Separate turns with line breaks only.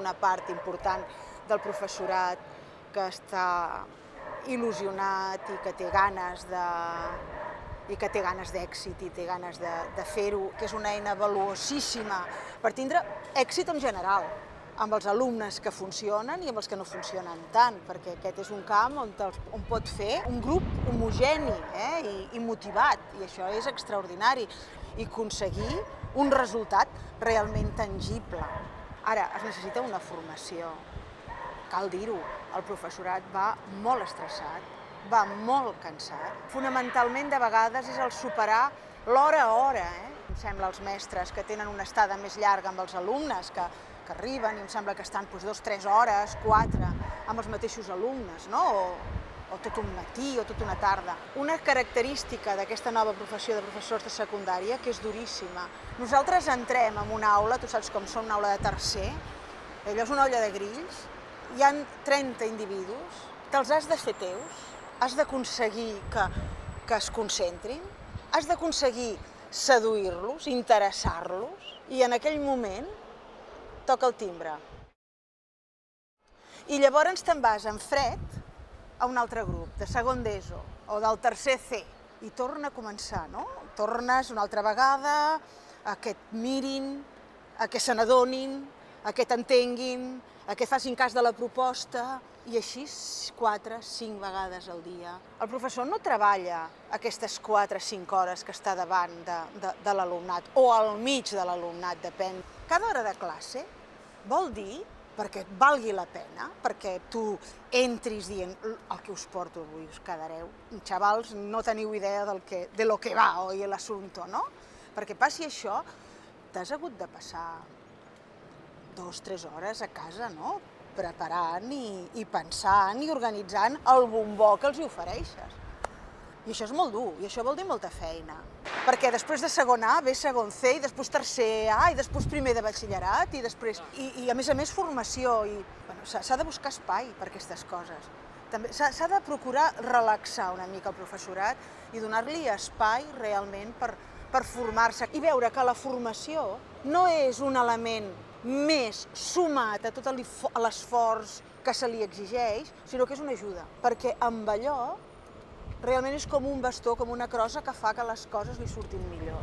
una part important del professorat que està il·lusionat i que té ganes d'èxit i té ganes de fer-ho, que és una eina valuosíssima per tindre èxit en general, amb els alumnes que funcionen i amb els que no funcionen tant, perquè aquest és un camp on pot fer un grup homogeni i motivat, i això és extraordinari, i aconseguir un resultat realment tangible. Ara, es necessita una formació, cal dir-ho, el professorat va molt estressat, va molt cansat. Fonamentalment, de vegades, és el superar l'hora a hora. Em sembla els mestres que tenen una estada més llarga amb els alumnes, que arriben i em sembla que estan 2 o 3 hores, 4, amb els mateixos alumnes, o tot un matí o tota una tarda. Una característica d'aquesta nova professió de professors de secundària que és duríssima. Nosaltres entrem en una aula, tu saps com són, una aula de tercer, allò és una olla de grills, hi ha 30 individus, te'ls has de fer teus, has d'aconseguir que es concentrin, has d'aconseguir seduir-los, interessar-los, i en aquell moment toca el timbre. I llavors te'n vas en fred a un altre grup, de segon d'ESO o del tercer C, i torna a començar, no? Tornes una altra vegada a que et mirin, a que se n'adonin, a que t'entenguin, a que facin cas de la proposta, i així 4 o 5 vegades al dia. El professor no treballa aquestes 4 o 5 hores que està davant de l'alumnat, o al mig de l'alumnat, depèn. Cada hora de classe vol dir, perquè et valgui la pena, perquè tu entris dient el que us porto avui, us quedareu. Xavals, no teniu idea de lo que va, oi, l'assumpte, no? Perquè passi això, t'has hagut de passar 2 o 3 hores a casa, no? Preparant i pensant i organitzant el bombó que els ofereixes. I això és molt dur, i això vol dir molta feina. Perquè després de segon A ve segon C, i després tercer A, i després primer de batxillerat, i després... I a més formació, i s'ha de buscar espai per aquestes coses. S'ha de procurar relaxar una mica el professorat i donar-li espai realment per formar-se i veure que la formació no és un element més sumat a tot l'esforç que se li exigeix, sinó que és una ajuda, perquè amb allò realment és com un bastó, com una crossa que fa que les coses li surtin millor.